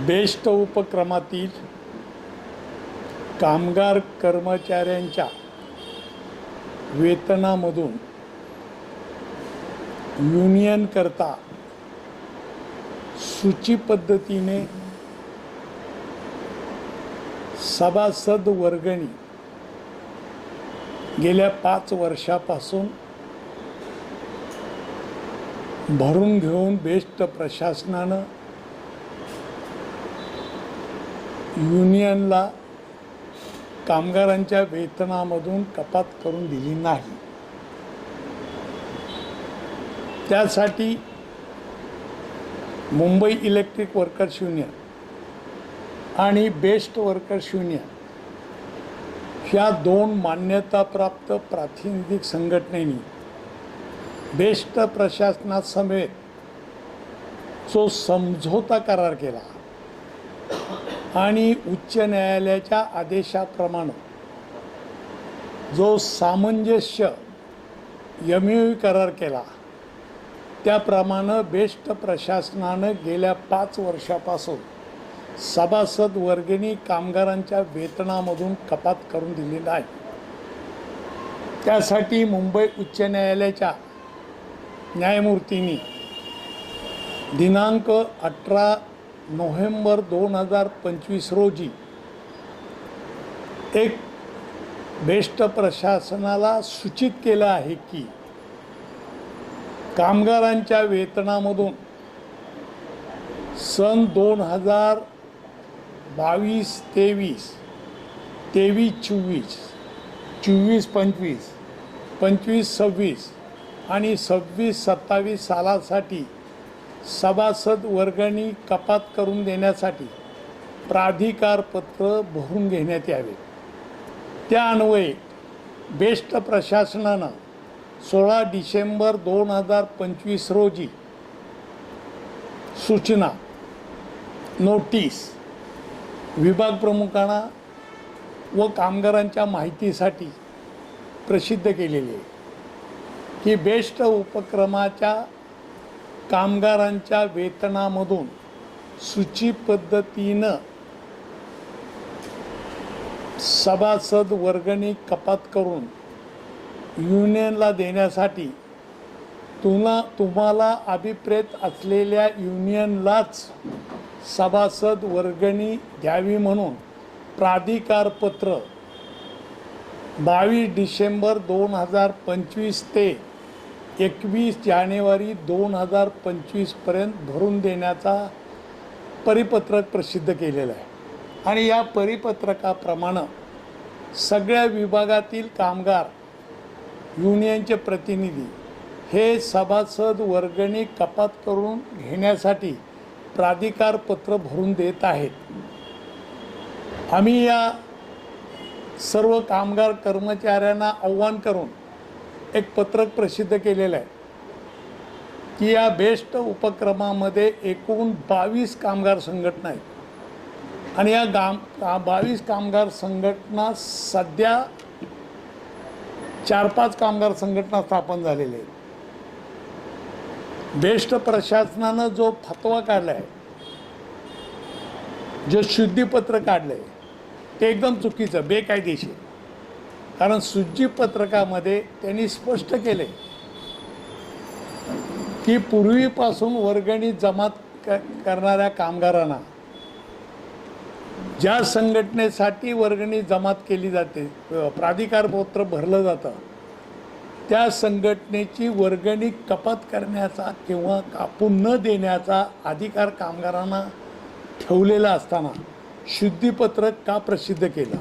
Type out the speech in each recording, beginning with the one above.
Best उपक्रमातील कामगार कर्मचाऱ्यांच्या वेतनामधून युनियन करता सूची पद्धतीने सभासद वर्गणी गेल्या 5 वर्षापासून भरून घेऊन बेस्ट प्रशासनानं युनियनला कामगारांच्या वेतनामधून कपात करून दिली नाही। त्यासाठी मुंबई इलेक्ट्रिक वर्कर्स युनियन आणि बेस्ट वर्कर्स युनियन ह्या 2 मान्यताप्राप्त प्रातिनिधिक संघटनेनी बेस्ट प्रशासनासमवेत जो समझोता करार केला आणि उच्च न्यायालयाच्या आदेशाप्रमाणे जो सामंजस्य MOU करार केला त्याप्रमाणे बेस्ट प्रशासनानं गेल्या 5 वर्षापासून सभासद वर्गणी कामगारांच्या वेतनामधून कपात करून दिली नाही। त्यासाठी मुंबई उच्च न्यायालयाच्या न्यायमूर्तींनी दिनांक 18 नोव्हेंबर 2025 रोजी एक बेस्ट प्रशासनाला सूचित केलं आहे की कामगारांच्या वेतनामधून सन 2022-23, 23-24, 24-25, 25-26 आणि 26-27 सालासाठी सभासद वर्गणी कपात करून देण्यासाठी प्राधिकारपत्र भरून घेण्यात यावे। त्या अन्वये बेस्ट प्रशासनानं 16 डिसेंबर 2025 रोजी सूचना नोटीस विभाग प्रमुखांना व कामगारांच्या माहितीसाठी प्रसिद्ध केलेली आहे की बेस्ट उपक्रमाच्या कामगारांच्या वेतनामधून सूची पद्धतीनं सभासद वर्गणी कपात करून युनियनला देण्यासाठी तुम्हाला अभिप्रेत असलेल्या युनियनलाच सभासद वर्गणी द्यावी म्हणून प्राधिकारपत्र 22 डिसेंबर 2025 ते 21 जानेवारी 2025 पर्यंत भरून देण्याचा परिपत्रक प्रसिद्ध केलेला आहे आणि या परिपत्रकाप्रमाणे सगळ्या विभागातील कामगार युनियनचे प्रतिनिधी हे सभासद वर्गणी कपात करून घेण्यासाठी प्राधिकारपत्र भरून देत आहेत। आम्ही या सर्व कामगार कर्मचाऱ्यांना आव्हान करून एक पत्रक प्रसिद्ध केलेलं आहे की या बेस्ट उपक्रमामध्ये एकूण 22 कामगार संघटना आहेत आणि या 22 कामगार संघटना सध्या 4-5 कामगार संघटना स्थापन झालेल्या आहेत। बेस्ट प्रशासनानं जो फतवा काढला आहे, जे शुद्धीपत्र काढलं आहे ते एकदम चुकीचं, बेकायदेशीर। कारण शुद्धीपत्रकामध्ये त्यांनी स्पष्ट केले की पूर्वीपासून वर्गणी जमा करणाऱ्या कामगारांना ज्या संघटनेसाठी वर्गणी जमा केली जाते, प्राधिकारपत्र भरलं जातं, त्या संघटनेची वर्गणी कपात करण्याचा किंवा कापून न देण्याचा अधिकार कामगारांना ठेवलेला असताना शुद्धीपत्रक का प्रसिद्ध केलं?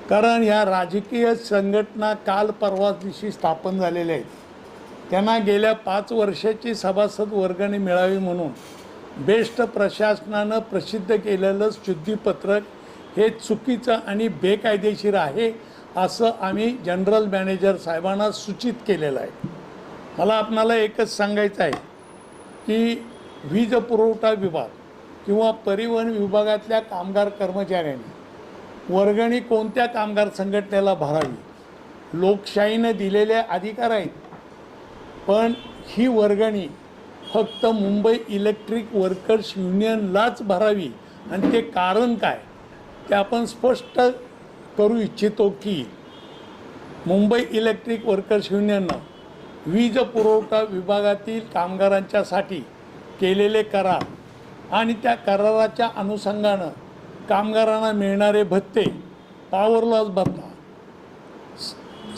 कारण ह्या राजकीय संघटना काल परवा दिवशी स्थापन झालेल्या आहेत, त्यांना गेल्या 5 वर्षाची सभासद वर्गणी मिळावी म्हणून बेस्ट प्रशासनानं प्रसिद्ध केलेलं शुद्धीपत्रक हे चुकीचं आणि बेकायदेशीर आहे असं आम्ही जनरल मॅनेजर साहेबांना सूचित केलेलं आहे। मला आपणाला एकच सांगायचं आहे की वीज पुरवठा विभाग किंवा परिवहन विभागातल्या कामगार कर्मचाऱ्यांनी वर्गणी कोणत्या कामगार संघटनेला भरावी, लोकशाहीने दिलेले अधिकार आहेत, पण ही वर्गणी फक्त मुंबई इलेक्ट्रिक वर्कर्स युनियनलाच भरावी आणि ते कारण काय ते आपण स्पष्ट करू इच्छितो की मुंबई इलेक्ट्रिक वर्कर्स युनियननं वीज पुरवठा विभागातील कामगारांच्यासाठी केलेले करार आणि त्या कराराच्या अनुषंगानं कामगारांना मिळणारे भत्ते, पॉवर लॉस भत्ता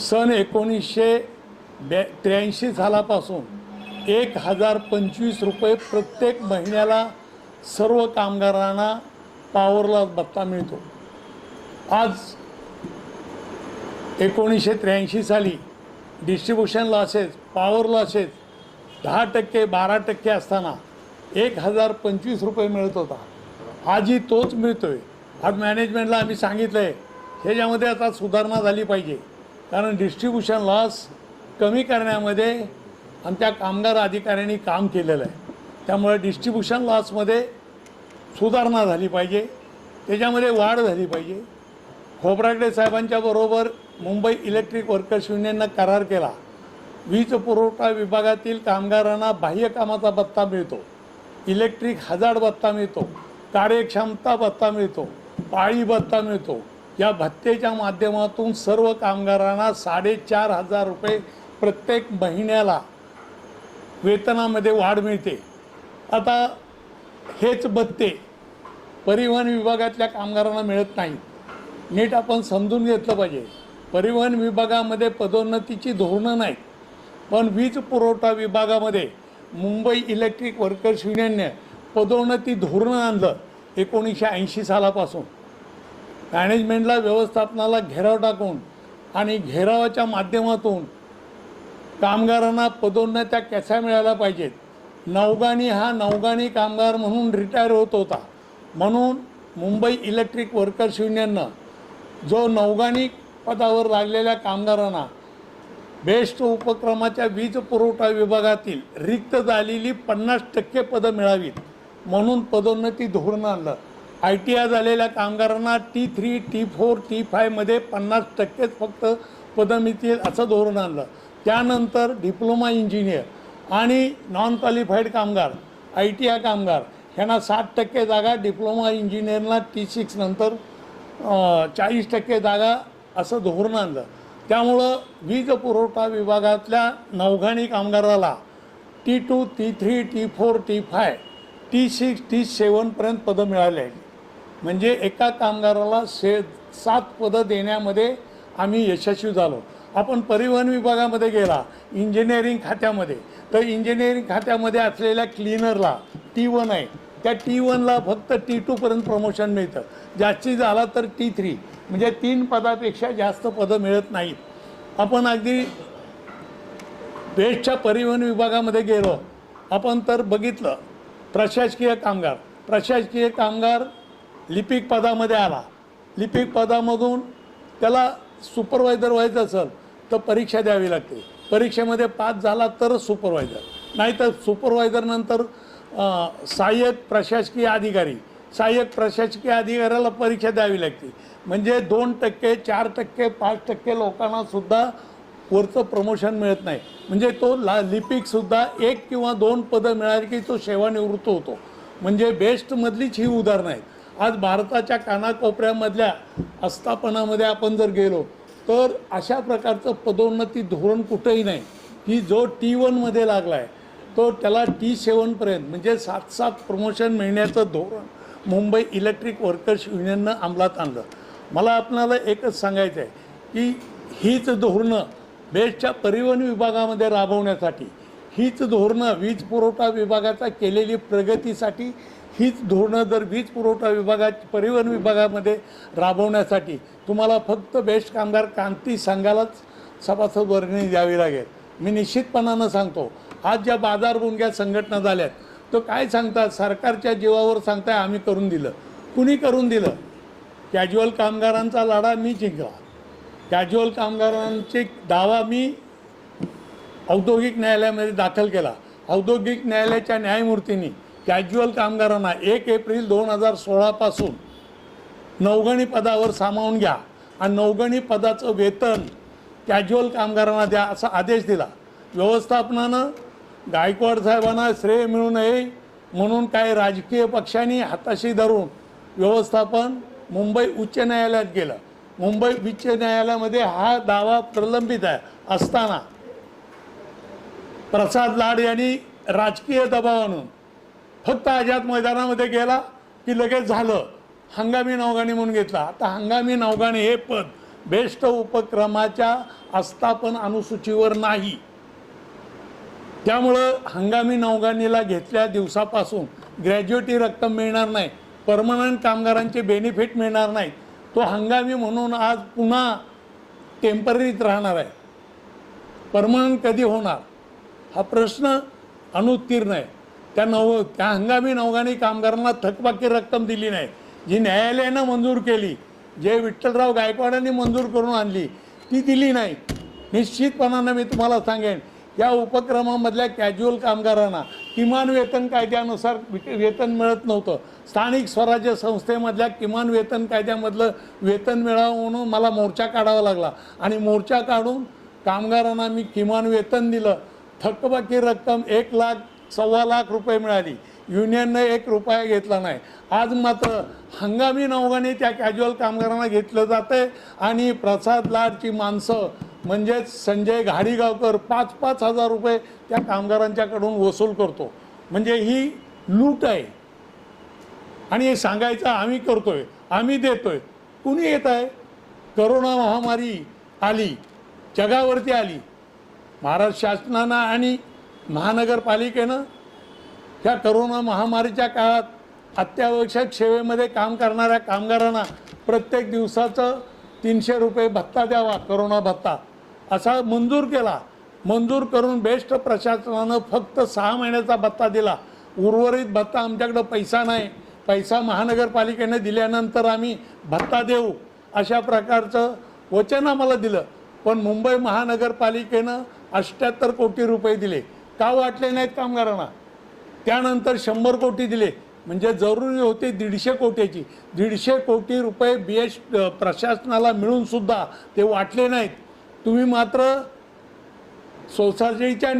सन 1983 सालापासून 1025 रुपये प्रत्येक महिन्याला सर्व कामगारांना पॉवर लॉस भत्ता मिळतो। आज 1983 साली डिस्ट्रीब्युशन लॉसेस, पॉवर लॉसेस 10% 12% असताना 1025 रुपये मिळत होता। आजही तोच मिळतोय। आज मॅनेजमेंटला आम्ही सांगितलं आहे ह्याच्यामध्ये आता सुधारणा झाली पाहिजे, कारण डिस्ट्रीब्युशन लॉस कमी करण्यामध्ये आमच्या कामगार अधिकाऱ्यांनी काम केलेलं आहे। त्यामुळे डिस्ट्रीब्युशन लॉसमध्ये सुधारणा झाली पाहिजे, त्याच्यामध्ये वाढ झाली पाहिजे। खोब्रागडे साहेबांच्या बरोबर मुंबई इलेक्ट्रिक वर्कर्स युनियननं करार केला, वीज पुरवठा विभागातील कामगारांना बाह्य कामाचा भत्ता मिळतो, इलेक्ट्रिक हजार्ड भत्ता मिळतो, कार्यक्षमता भत्ता मिळतो, पाळी भत्ता मिळतो। या भत्तेच्या माध्यमातून सर्व कामगारांना 4500 रुपये प्रत्येक महिन्याला वेतनामध्ये वाढ मिळते। आता हेच भत्ते परिवहन विभागातल्या कामगारांना मिळत नाही। नीट आपण समजून घेतलं पाहिजे। परिवहन विभागामध्ये पदोन्नतीची धोरणं नाहीत, पण वीज पुरवठा विभागामध्ये मुंबई इलेक्ट्रिक वर्कर्स युनियनने पदोन्नती धोरण आणलं 1980 सालापासून। मॅनेजमेंटला, व्यवस्थापनाला घेराव टाकून आणि घेरावाच्या माध्यमातून कामगारांना पदोन्नत्या कशा मिळायला पाहिजेत। नौगानी हा नौगानी कामगार म्हणून रिटायर होत होता, म्हणून मुंबई इलेक्ट्रिक वर्कर्स युनियननं जो नौगानी पदावर लागलेल्या कामगारांना बेस्ट उपक्रमाच्या वीज पुरवठा विभागातील रिक्त झालेली 50% पदं मिळावीत म्हणून पदोन्नती धोरण आणलं। ITI झालेल्या कामगारांना T3, T4, T5 मध्ये 50%च फक्त पदं मिळतील असं धोरण आणलं। त्यानंतर डिप्लोमा इंजिनियर आणि नॉन क्वालिफाईड कामगार, ITI कामगार ह्यांना 60% जागा, डिप्लोमा इंजिनियरला T6 नंतर 40% जागा असं धोरण आणलं। त्यामुळं वीज पुरवठा विभागातल्या नौघाणी कामगाराला T2, T3, T4, T5, T6, T7 पर्यंत पदं मिळाली आहेत। म्हणजे एका कामगाराला 7 पदं देण्यामध्ये आम्ही यशस्वी झालो। आपण परिवहन विभागामध्ये गेला इंजिनिअरिंग खात्यामध्ये, तर इंजिनिअरिंग खात्यामध्ये असलेल्या क्लीनरला T1 आहे, त्या T1ला फक्त T2 पर्यंत प्रमोशन मिळतं, जास्तीत झाला तर T3, म्हणजे 3 पदापेक्षा जास्त पदं मिळत नाहीत। आपण अगदी बेस्टच्या परिवहन विभागामध्ये गेलो आपण तर बघितलं प्रशासकीय कामगार लिपिक पदामध्ये आला, लिपिक पदामधून त्याला सुपरवायझर व्हायचं असेल तर परीक्षा द्यावी लागते, परीक्षेमध्ये पास झाला तरच सुपरवायझर, नाहीतर सुपरवायझर नंतर सहाय्यक प्रशासकीय अधिकाऱ्याला परीक्षा द्यावी लागते। म्हणजे 2%, 4%, 5% लोकांना सुद्धा वरचं प्रमोशन मिळत नाही। म्हणजे तो लिपिकसुद्धा 1 किंवा 2 पदं मिळाली की तो सेवानिवृत्त होतो। म्हणजे बेस्टमधलीच ही उदाहरणं आहेत। आज भारताच्या कानाकोपऱ्यामधल्या आस्थापनामध्ये आपण जर गेलो तर अशा प्रकारचं पदोन्नती धोरण कुठंही नाही की जो T1 मध्ये लागला आहे तो त्याला T7 पर्यंत म्हणजे 7 प्रमोशन मिळण्याचं धोरण मुंबई इलेक्ट्रिक वर्कर्स युनियननं अंमलात आणलं। मला आपल्याला एकच सांगायचं आहे की हीच धोरणं बेस्टच्या परिवहन विभागामध्ये राबवण्यासाठी, हीच धोरणं वीज पुरवठा विभागाचा केलेली प्रगतीसाठी, हीच धोरणं जर वीज पुरवठा परिवहन विभागामध्ये राबवण्यासाठी तुम्हाला फक्त बेस्ट कामगार क्रांती संघालाच सभासद वर्गणी द्यावी लागेल। मी निश्चितपणानं सांगतो, आज ज्या बाजार भुंग्या संघटना झाल्यात तो काय सांगतात, सरकारच्या जीवावर सांगताय आम्ही करून दिलं। कुणी करून दिलं? कॅज्युअल कामगारांचा लढा मी जिंकला, कॅज्युअल कामगारांचे दावा मी औद्योगिक न्यायालयामध्ये दाखल केला। औद्योगिक न्यायालयाच्या न्यायमूर्तींनी कॅज्युअल कामगारांना 1 एप्रिल 2016 पासून नौगणी पदावर सामावून घ्या आणि नौगणी पदाचं वेतन कॅज्युअल कामगारांना द्या असा आदेश दिला। व्यवस्थापनानं गायकवाड साहेबांना श्रेय मिळू नये म्हणून काही राजकीय पक्षांनी हाताशी धरून व्यवस्थापन मुंबई उच्च न्यायालयात गेलं. मुंबई उच्च न्यायालयामध्ये हा दावा प्रलंबित आहे असताना प्रसाद लाड यांनी राजकीय दबाव आणून फक्त आझाद मैदानामध्ये गेला की लगेच झालं, हंगामी नौगाणी म्हणून घेतला. आता हंगामी नौगाणी हे पद बेस्ट उपक्रमाच्या आस्थापन अनुसूचीवर नाही. त्यामुळं हंगामी नौगाणीला घेतल्या दिवसापासून ग्रॅज्युएटी रक्कम मिळणार नाही, परमनंट कामगारांचे बेनिफिट मिळणार नाही. तो हंगामी म्हणून आज पुन्हा टेम्पररीत राहणार आहे. परमनंट कधी होणार हा प्रश्न अनुत्तीर्ण आहे. त्या हंगामी नौगाणी कामगारांना थकबाकी रक्कम दिली नाही, जी न्यायालयानं मंजूर केली, जे विठ्ठलराव गायकवाडांनी मंजूर करून आणली, ती दिली नाही. निश्चितपणानं मी तुम्हाला सांगेन, या उपक्रमामधल्या कॅज्युअल कामगारांना किमान वेतन कायद्यानुसार वेतन मिळत नव्हतं. स्थानिक स्वराज्य संस्थेमधल्या किमान वेतन कायद्यामधलं वेतन मिळावं म्हणून मला मोर्चा काढावा लागला आणि मोर्चा काढून कामगारांना मी किमान वेतन दिलं. थकबाकी रक्कम 1 लाख, 1.25 लाख रुपये मिळाली. युनियननं 1 रुपया घेतला नाही. आज मात्र हंगामी नौगाणी त्या कॅज्युअल कामगारांना घेतलं जातं आहे आणि प्रसाद लाडची माणसं म्हणजेच संजय घाडीगावकर 5-5 हजार रुपये त्या कामगारांच्याकडून वसूल करतो. म्हणजे ही लूट आहे आणि हे सांगायचं आम्ही करतोय, आम्ही देतोय. कुणी येत आहे? करोना महामारी आली, जगावरती आली. महाराष्ट्र शासनानं आणि महानगरपालिकेनं ह्या करोना महामारीच्या काळात अत्यावश्यक सेवेमध्ये काम करणाऱ्या कामगारांना प्रत्येक दिवसाचं 300 रुपये भत्ता द्यावा, करोना भत्ता असा मंजूर केला. मंजूर करून बेस्ट प्रशासनानं फक्त 6 महिन्याचा भत्ता दिला. उर्वरित भत्ता आमच्याकडं पैसा नाही, पैसा महानगरपालिकेने दिल्यानंतर आम्ही भत्ता देऊ अशा प्रकारचं वचन आम्हाला दिलं. पण मुंबई महानगरपालिकेनं 78 कोटी रुपये दिले. का वाटले नाहीत कामगारांना? त्यानंतर 100 कोटी दिले. म्हणजे जरुरी होते 150 कोटीची. 150 कोटी रुपये बेस्ट प्रशासनाला मिळूनसुद्धा ते वाटले नाहीत. तुम्ही मात्र सोसायटीच्या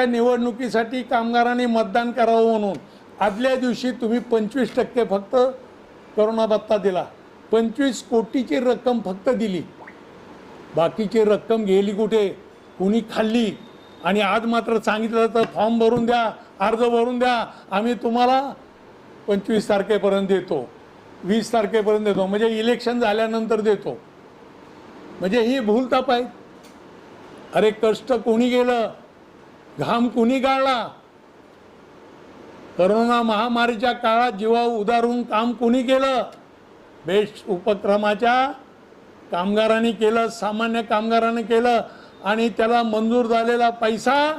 निवडणुकीसाठी कामगारांनी मतदान करावं म्हणून आदल्या दिवशी तुम्ही 25% फक्त करोना भत्ता दिला. 25 कोटीची रक्कम फक्त दिली. बाकीची रक्कम गेली कुठे? कुणी खाल्ली? आणि आज मात्र सांगितलं तर फॉर्म भरून द्या, अर्ज भरून द्या, आम्ही तुम्हाला 25 तारखेपर्यंत देतो, 20 तारखेपर्यंत देतो, म्हणजे इलेक्शन झाल्यानंतर देतो. म्हणजे ही भूलताप आहे. अरे कष्ट कोणी केलं? घाम कोणी गाळला? करोना महामारीच्या काळात जीवा उधारून काम कोणी केलं? बेस्ट उपक्रमाच्या कामगारांनी केलं, सामान्य कामगारांनी केलं. आणि त्याला मंजूर झालेला पैसा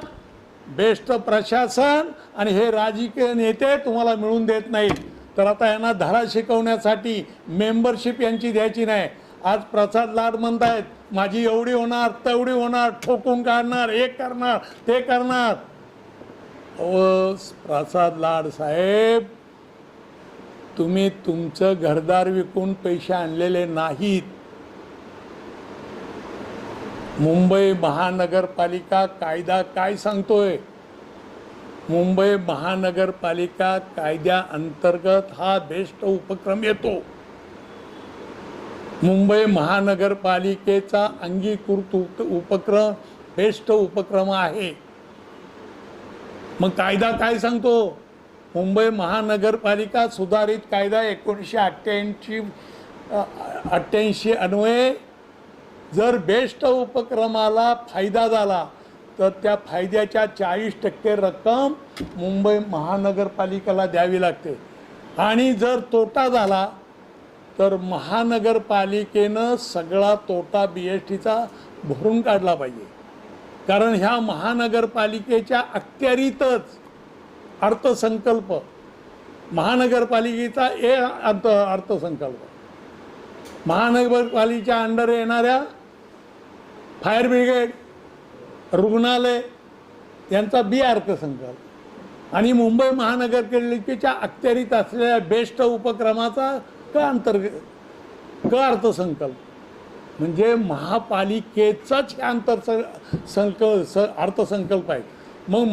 बेस्ट प्रशासन आणि हे राजकीय नेते तुम्हाला मिळून देत नाहीत. तर आता यांना धडा शिकवण्यासाठी मेंबरशिप यांची द्यायची नाही. आज प्रसाद लाड म्हणतायत माझी एवढी होणार, तेवढी होणार, ठोकून काढणार, हे करणार, ते करणार. प्रसाद लाड साहेब, तुम्ही तुमचं घरदार विकून पैसे आणलेले नाहीत. मुंबई महानगरपालिका कायदा काय सांगतोय? मुंबई महानगरपालिका कायद्याअंतर्गत हा बेस्ट उपक्रम येतो. मुंबई महानगरपालिकेचा अंगीकृत उपक्रम बेस्ट उपक्रम आहे. मग कायदा काय सांगतो? मुंबई महानगरपालिका सुधारित कायदा 1988 अन्वये जर बेस्ट उपक्रमाला फायदा झाला तर त्या फायद्याच्या 40% रक्कम मुंबई महानगरपालिकेला द्यावी लागते. आणि जर तोटा झाला तर महानगरपालिकेनं सगळा तोटा BSTचा भरून काढला पाहिजे. कारण ह्या महानगरपालिकेच्या अखत्यारीतच अर्थसंकल्प, महानगरपालिकेचा अर्थसंकल्प, महानगरपालिकेच्या अंडर येणाऱ्या फायर ब्रिगेड, रुग्णालय यांचा अर्थसंकल्प आणि मुंबई महानगरपालिकेच्या अखत्यारीत असलेल्या बेस्ट उपक्रमाचा अर्थसंकल्प. म्हणजे महापालिकेचाच हे अर्थसंकल्प आहे. मग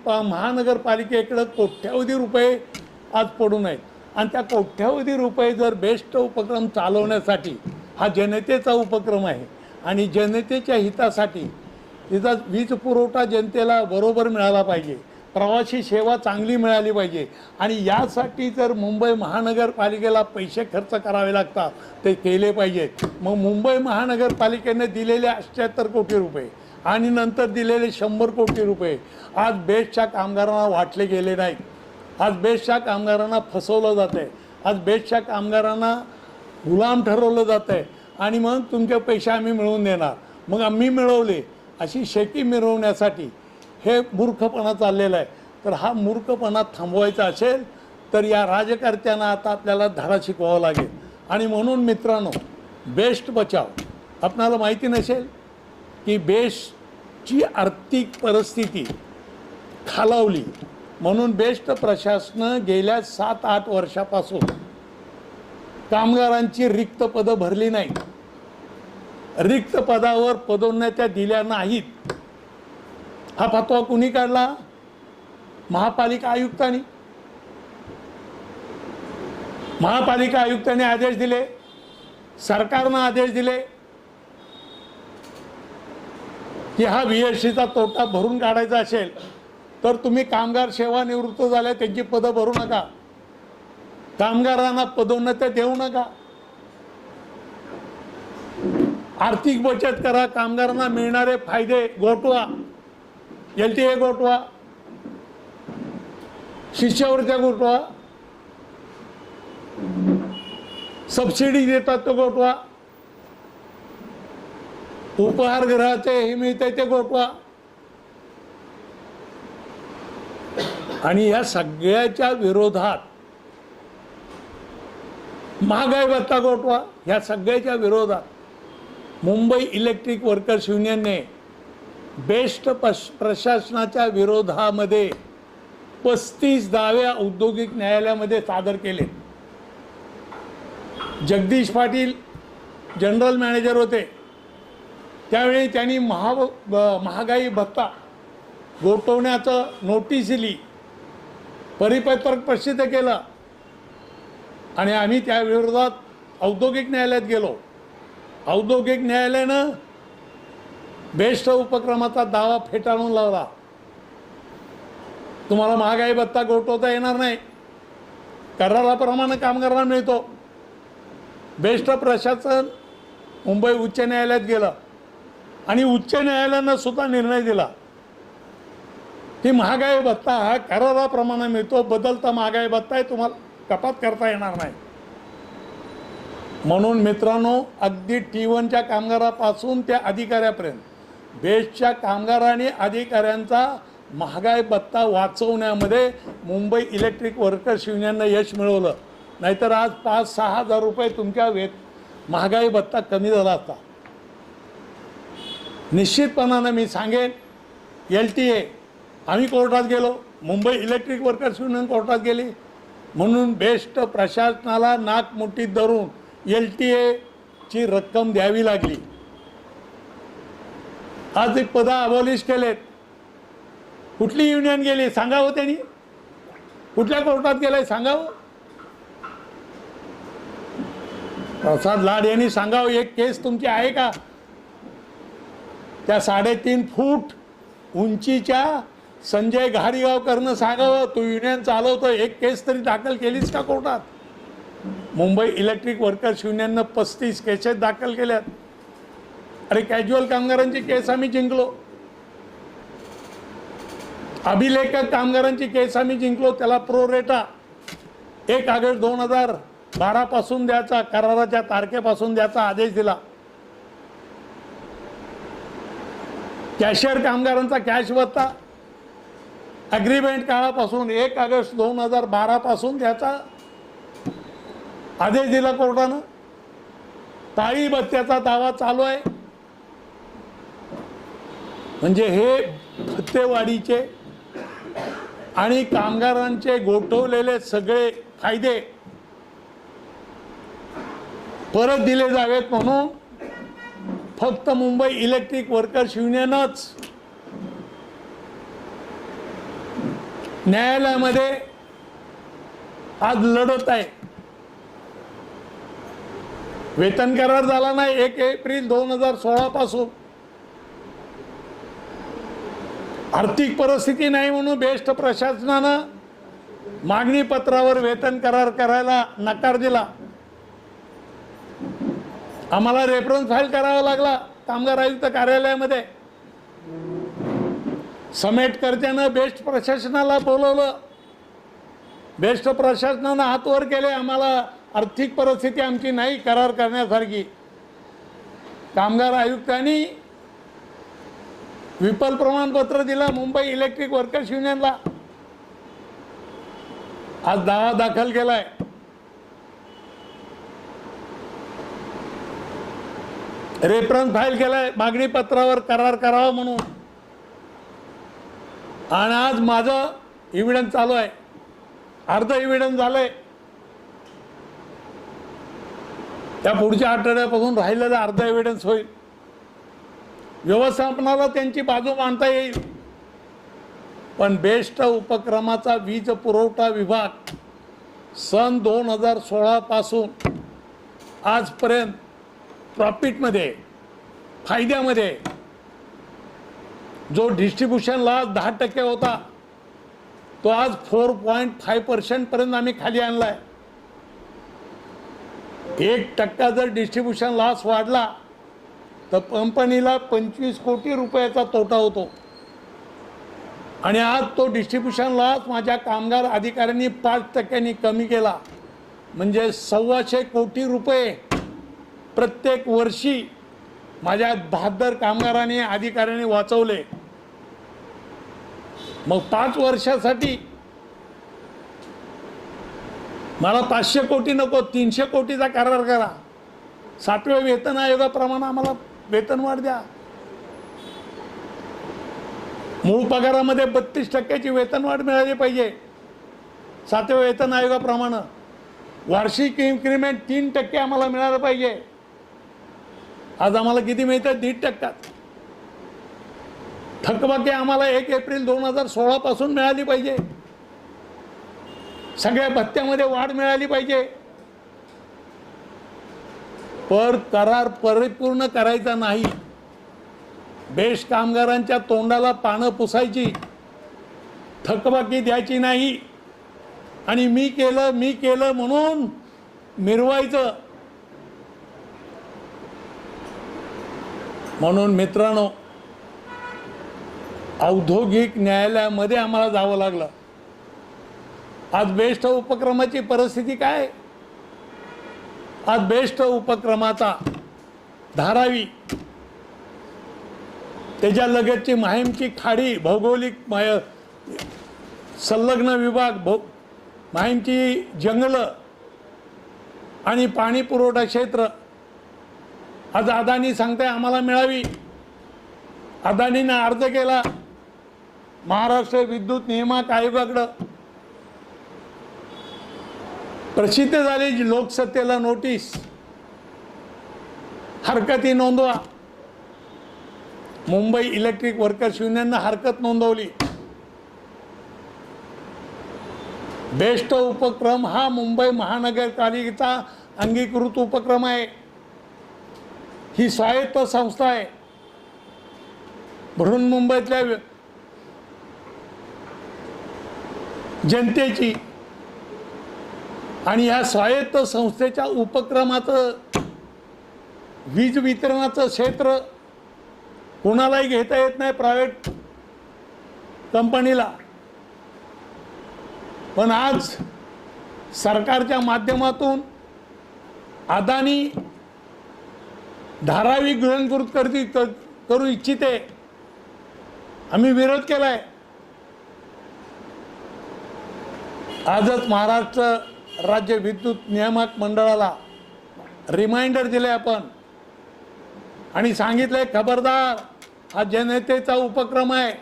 महानगरपालिकेकडं कोट्यावधी रुपये आज पडून आहेत आणि त्या कोट्यावधी रुपये जर बेस्ट उपक्रम चालवण्यासाठी हा जनतेचा उपक्रम आहे आणि जनतेच्या हितासाठी तिचा वीज पुरवठा जनतेला बरोबर मिळाला पाहिजे, प्रवासी सेवा चांगली मिळाली पाहिजे आणि यासाठी जर मुंबई महानगरपालिकेला पैसे खर्च करावे लागतात ते केले पाहिजेत. मग मुंबई महानगरपालिकेने दिलेले 78 कोटी रुपये आणि नंतर दिलेले 100 कोटी रुपये आज बेस्टच्या कामगारांना वाटले गेले नाहीत. आज बेस्टच्या कामगारांना फसवलं जातं आहे, आज बेस्टच्या कामगारांना गुलाम ठरवलं जातं आहे आणि मग तुमचे पैसे आम्ही मिळवून देणार, मग आम्ही मिळवले अशी शेती मिळवण्यासाठी हे मूर्खपणा चाललेला आहे. तर हा मूर्खपणा थांबवायचा असेल तर या राजकर्त्यांना आता आपल्याला धडा शिकवावा लागेल. आणि म्हणून मित्रांनो, बेस्ट बचाव, आपणाला माहिती नसेल की बेस्टची आर्थिक परिस्थिती खालावली म्हणून बेस्ट प्रशासनं गेल्या 7-8 वर्षापासून कामगारांची रिक्त पदं भरली नाही, रिक्त पदावर पदोन्नत्या दिल्या नाहीत. हा फतवा कुणी काढला? महापालिका आयुक्तांनी. महापालिका आयुक्तांनी आदेश दिले, सरकारनं आदेश दिले की हा VSCचा तोटा भरून काढायचा असेल तर तुम्ही कामगार सेवानिवृत्त झाले त्यांची पदं भरू नका, कामगारांना पदोन्नत्या देऊ नका, आर्थिक बचत करा, कामगारांना मिळणारे फायदे गोठवा, LTA गोठवा, शिष्यवृत्त्या गोठवा, सबसिडी देतात तो गोठवा, उपहारगृहाचे हे मिळते ते गोठवा. आणि या सगळ्याच्या विरोधात महागाई भत्ता गोठवा. या सगळ्याच्या विरोधात मुंबई इलेक्ट्रिक वर्कर्स युनियनने बेस्ट प्रशासनाच्या विरोधामध्ये 35 दावे औद्योगिक न्यायालयामध्ये सादर केले. जगदीश पाटील जनरल मॅनेजर होते त्यावेळी त्यांनी महागाई भत्ता गोठवण्याचं नोटीस दिली, परिपत्रक प्रसिद्ध केलं आणि आम्ही त्या विरोधात औद्योगिक न्यायालयात गेलो. औद्योगिक न्यायालयानं बेस्ट उपक्रमाचा दावा फेटाळून लावला. तुम्हाला महागाई भत्ता गोठवता येणार नाही, कराराप्रमाणे कामगारांना मिळतो. बेस्ट प्रशासन मुंबई उच्च न्यायालयात गेलं आणि उच्च न्यायालयानं सुद्धा निर्णय दिला की महागाई भत्ता हा कराराप्रमाणे मिळतो, बदलता महागाई भत्ता आहे, तुम्हाला कपात करता येणार नाही. म्हणून मित्रांनो, अगदी T1च्या कामगारापासून त्या अधिकाऱ्यापर्यंत बेस्टच्या कामगारांनी अधिकाऱ्यांचा महागाई भत्ता वाचवण्यामध्ये मुंबई इलेक्ट्रिक वर्कर्स युनियननं यश मिळवलं. नाहीतर आज 5-6 हजार रुपये तुमच्या महागाई भत्ता कमी झाला असता. निश्चितपणानं मी सांगेन, LTA आम्ही कोर्टात गेलो, मुंबई इलेक्ट्रिक वर्कर्स युनियन कोर्टात गेली, म्हणून बेस्ट प्रशासनाला नाकमुठीत धरून LTA रक्कम द्यावी लागली. आज एक पदं अबॉलिश केलेत. कुठली युनियन गेली सांगावं, त्यांनी कुठल्या कोर्टात गेलंय सांगावं. प्रसाद लाड यांनी सांगावं, एक केस तुमची आहे का? त्या 3.5 फूट उंचीच्या संजय घारीगावकरनं सांगावं, तू युनियन चालवतो, एक केस तरी दाखल केलीच का कोर्टात? मुंबई इलेक्ट्रिक वर्कर्स युनियननं 35 केसेस दाखल केल्यात. अरे कॅज्युअल कामगारांची केस आम्ही जिंकलो, अभिलेखक कामगारांची केस आम्ही जिंकलो. त्याला प्रोरेटा 1 ऑगस्ट 2012 पासून द्यायचा, कराराच्या तारखेपासून द्यायचा आदेश दिला. कॅशियर कामगारांचा कॅश भत्ता अग्रीमेंट काळापासून 1 ऑगस्ट 2012 पासून द्यायचा आदेश दिला कोर्टानं. ताळी भत्त्याचा दावा चालू आहे. म्हणजे हे भत्तेवाढीचे आणि कामगारांचे गोठवलेले सगळे फायदे परत दिले जावेत म्हणून फक्त मुंबई इलेक्ट्रिक वर्कर्स युनियनच न्यायालयामध्ये आज लढत आहे. वेतन करार झाला नाही 1 एप्रिल 2016 पासून. आर्थिक परिस्थिती नाही म्हणून बेस्ट प्रशासनानं मागणी पत्रावर वेतन करार करायला नकार दिला. आम्हाला रेफरन्स फाईल करावा लागला कामगार आयुक्त कार्यालयामध्ये. समेटकर्त्यानं बेस्ट प्रशासनाला बोलवलं. बेस्ट प्रशासनानं हात वर केले, आम्हाला आर्थिक परिस्थिती आमची नाही करार करण्यासारखी. कामगार आयुक्तांनी विफल प्रमाणपत्र दिलं मुंबई इलेक्ट्रिक वर्कर्स युनियनला. आज दावा दाखल केलाय. रेफरन्स फाईल केलाय मागणी पत्रावर करार करावा म्हणून. आणि आज माझं एव्हिडन्स चालू आहे. अर्ध एव्हिडन्स झालंय. त्या पुढच्या आठवड्यापासून राहिलेलं अर्ध एव्हिडन्स होईल. व्यवस्थापनाला त्यांची बाजू मांडता येईल. पण बेस्ट उपक्रमाचा वीज पुरवठा विभाग सन 2016 पासून आजपर्यंत प्रॉफिटमध्ये, फायद्यामध्ये, जो डिस्ट्रीब्युशन लॉस 10% होता तो आज 4.5% पर्यंत आम्ही खाली आणलाय. 1% जर डिस्ट्रीब्युशन लॉस वाढला तर कंपनीला 25 कोटी रुपयाचा तोटा होतो. आणि आज तो डिस्ट्रीब्युशन लॉस माझ्या कामगार अधिकाऱ्यांनी 5% कमी केला. म्हणजे 125 कोटी रुपये प्रत्येक वर्षी माझ्या 72 कामगारांनी अधिकाऱ्यांनी वाचवले. मग 5 वर्षासाठी मला 500 कोटी नको, 300 कोटीचा करार करा. 7व्या वेतन आयोगाप्रमाणे आम्हाला वेतन वाढ द्या. मूळ पगारामध्ये 32% वेतन वाढ मिळाली पाहिजे 7व्या वेतन आयोगाप्रमाणे. वार्षिक इन्क्रिमेंट 3% आम्हाला मिळालं पाहिजे. आज आम्हाला किती मिळतं? 1.5%. थकबाकी आम्हाला 1 एप्रिल 2016 पासून मिळाली पाहिजे. सगळ्या भत्त्यामध्ये वाढ मिळाली पाहिजे. पर करार परिपूर्ण करायचा नाही. बेस्ट कामगारांच्या तोंडाला पानं पुसायची, थकबाकी द्यायची नाही आणि मी केलं म्हणून मिरवायचं. म्हणून मित्रांनो, औद्योगिक न्यायालयामध्ये आम्हाला जावं लागलं. आज बेस्ट उपक्रमाची परिस्थिती काय? आज बेस्ट उपक्रमाचा धारावी, त्याच्या लगतची माहीमची खाडी, भौगोलिक संलग्न विभाग, माहीमची जंगलं आणि पाणी पुरवठा क्षेत्र आज अदानी सांगताय आम्हाला मिळावी. अदानीनं अर्ज केला महाराष्ट्र विद्युत नियामक आयोगाकडं. प्रसिद्ध झाली लोकसत्तेला नोटीस. हरकती नोंदवा. मुंबई इलेक्ट्रिक वर्कर्स युनियननं हरकत नोंदवली. बेस्ट उपक्रम हा मुंबई महानगरपालिकेचा अंगीकृत उपक्रम आहे. ही स्वायत्त संस्था आहे. बृहन्मुंबईतल्या जनतेची. आणि या स्वायत्त संस्थेच्या उपक्रमाचं वीज वितरणाचं क्षेत्र कोणालाही घेता येत नाही, प्रायव्हेट कंपनीला. पण आज सरकारच्या माध्यमातून अदानी धारावी गिळंकृत करू इच्छिते. आम्ही विरोध केलाय. आजच महाराष्ट्र राज्य विद्युत नियामक मंडळाला रिमाइंडर दिले आपण आणि सांगितलंय, खबरदार, हा जनतेचा उपक्रम आहे.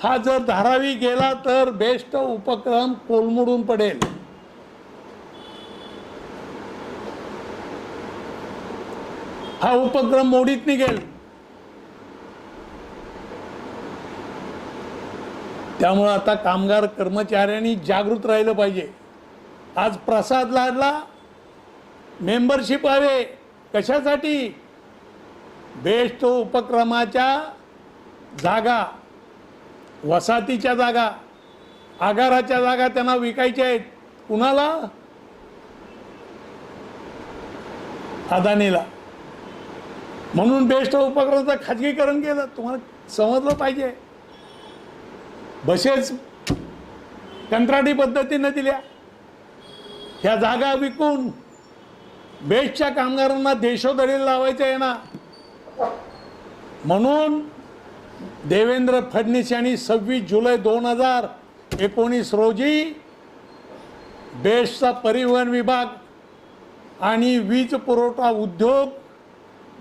हा जर धारावी गेला तर बेस्ट उपक्रम कोलमडून पडेल. हा उपक्रम मोडीत निघेल. त्यामुळं आता कामगार कर्मचाऱ्यांनी जागृत राहिलं पाहिजे. आज प्रसाद लाडला मेंबरशिप हवे कशासाठी? बेस्ट उपक्रमाच्या जागा, वसाहतीच्या जागा, आगाराच्या जागा त्यांना विकायच्या आहेत. कुणाला? अदानीला. म्हणून बेस्ट उपक्रमाचं खाजगीकरण केलं. तुम्हाला समजलं पाहिजे. बसेस कंत्राटी पद्धतीने दिल्या. ह्या जागा विकून बेस्टच्या कामगारांना देशोधडीला लावायचं आहे ना. म्हणून देवेंद्र फडणवीस यांनी 26 जुलै 2019 रोजी बेस्टचा परिवहन विभाग आणि वीज पुरवठा उद्योग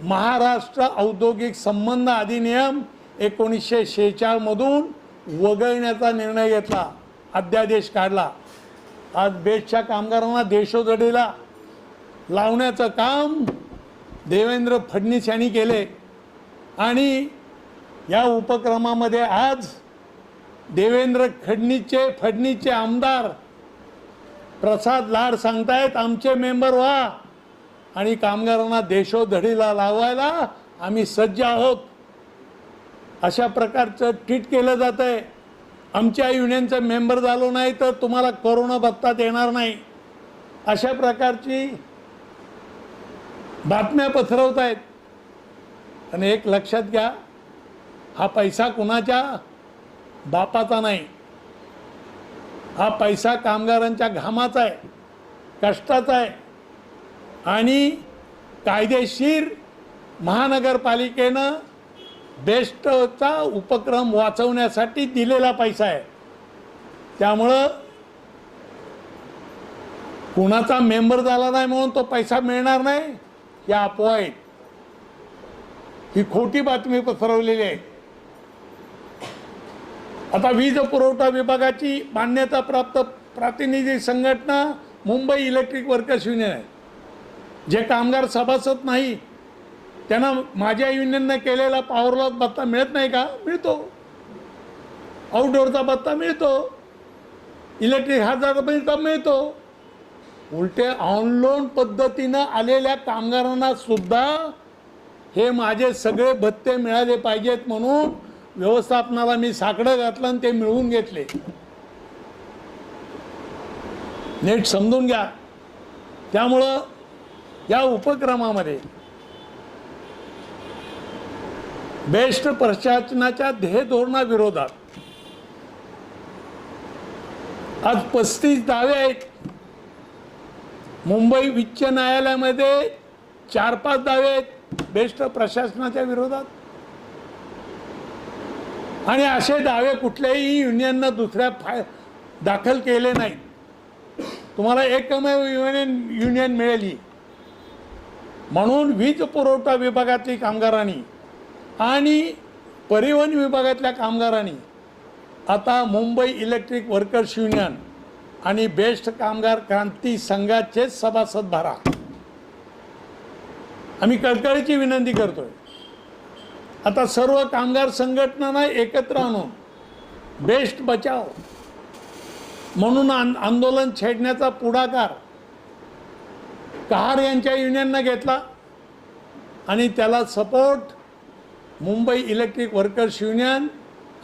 महाराष्ट्र औद्योगिक संबंध अधिनियम 1946 मधून वगळण्याचा निर्णय घेतला. अध्यादेश काढला. आज बेस्टच्या कामगारांना देशोधडीला लावण्याचं काम देवेंद्र फडणवीस यांनी केले. आणि या उपक्रमामध्ये आज देवेंद्र फडणवीसचे आमदार प्रसाद लाड सांगतायत आमचे मेंबर व्हा आणि कामगारांना देशोधडीला लावायला आम्ही सज्ज आहोत. अशा प्रकारचं ट्विट केलं जात आहे. आमच्या युनियनचं मेंबर झालो नाही तर तुम्हाला कोरोना भत्ता देणार नाही, अशा प्रकारची बातम्या पसरवत आहेत. आणि एक लक्षात घ्या, हा पैसा कुणाच्या बापाचा नाही. हा पैसा कामगारांच्या घामाचा आहे, कष्टाचा आहे. आणि कायदेशीर महानगरपालिकेनं बेस्टचा उपक्रम वाचवण्यासाठी दिलेला पैसा आहे. त्यामुळं कुणाचा मेंबर झाला नाही म्हणून तो पैसा मिळणार नाही, या अफवा आहेत. ही खोटी बातमी पसरवलेली आहे. आता वीज पुरवठा विभागाची मान्यता प्राप्त प्रातिनिधिक संघटना मुंबई इलेक्ट्रिक वर्कर्स युनियन आहे. जे कामगार सभासद नाही त्यांना माझ्या युनियनने केलेला पॉवर लॉस भत्ता मिळत नाही का? मिळतो. आउटडोअरचा भत्ता मिळतो. इलेक्ट्रिक हजार मिळतो मिळतो. उलटे ऑनलोन पद्धतीनं आलेल्या कामगारांना सुद्धा हे माझे सगळे भत्ते मिळाले पाहिजेत म्हणून व्यवस्थापनाला मी साकडं घातलं आणि ते मिळवून घेतले. नीट समजून घ्या. त्यामुळं या उपक्रमामध्ये बेस्ट प्रशासनाच्या ध्येय धोरणाविरोधात आज 35 दावे आहेत. मुंबई उच्च न्यायालयामध्ये 4-5 दावे आहेत बेस्ट प्रशासनाच्या विरोधात. आणि असे दावे कुठल्याही युनियननं दुसऱ्या दाखल केले नाहीत. तुम्हाला एकमेव युनियन मिळेल. म्हणून वीज पुरवठा विभागातील कामगारांनी आणि परिवहन विभागातल्या कामगारांनी आता मुंबई इलेक्ट्रिक वर्कर्स युनियन आणि बेस्ट कामगार क्रांती संघाचे सभासद भरा. आम्ही कळकळीची विनंती करतोय. आता सर्व कामगार संघटनांना एकत्र आणून बेस्ट बचाव म्हणून आंदोलन छेडण्याचा पुढाकार कहार यांच्या युनियननं घेतला आणि त्याला support Mumbai electric workers union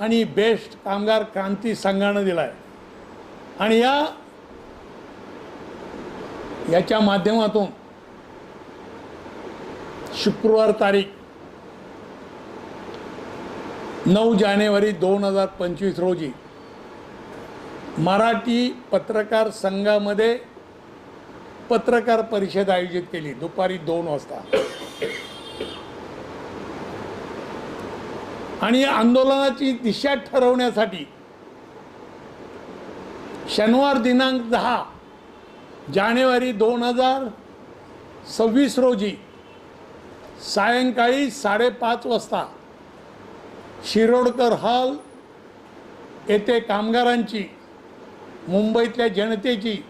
आणि बेस्ट कामगार क्रांती संघानं दिला आहे. आणि याच्या माध्यमातून शुक्रवार तारीख 9 जानेवारी 2025 रोजी मराठी पत्रकार संघामध्ये पत्रकार परिषद आयोजित केली दुपारी 2 वाजता. आणि आंदोलनाची दिशा ठरवण्यासाठी शनिवार दिनांक 10 जानेवारी 2026 रोजी सायंकाळी 5:30 वाजता शिरोडकर हॉल येथे कामगारांची, मुंबईतल्या जनतेची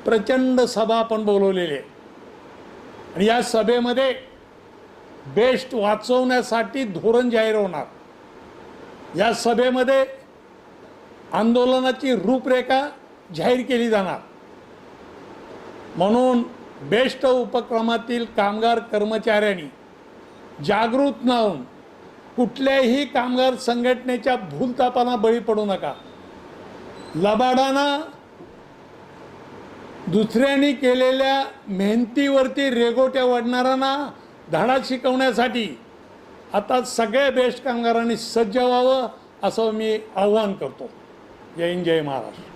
प्रचंड सभा आपण बोलवलेली आहे. आणि या सभेमध्ये बेस्ट वाचवण्यासाठी धोरण जाहीर होणार. या सभेमध्ये आंदोलनाची रूपरेखा जाहीर केली जाणार. म्हणून बेस्ट उपक्रमातील कामगार कर्मचाऱ्यांनी जागृत न होऊन कुठल्याही कामगार संघटनेच्या भूलथापांना बळी पडू नका. लबाडानं दुसऱ्यांनी केलेल्या मेहनतीवरती रेघोट्या वाढणाऱ्यांना धडा शिकवण्यासाठी आता सगळ्या बेस्ट कामगारांनी सज्ज व्हावं असं मी आव्हान करतो. जय हिंद, जय महाराष्ट्र.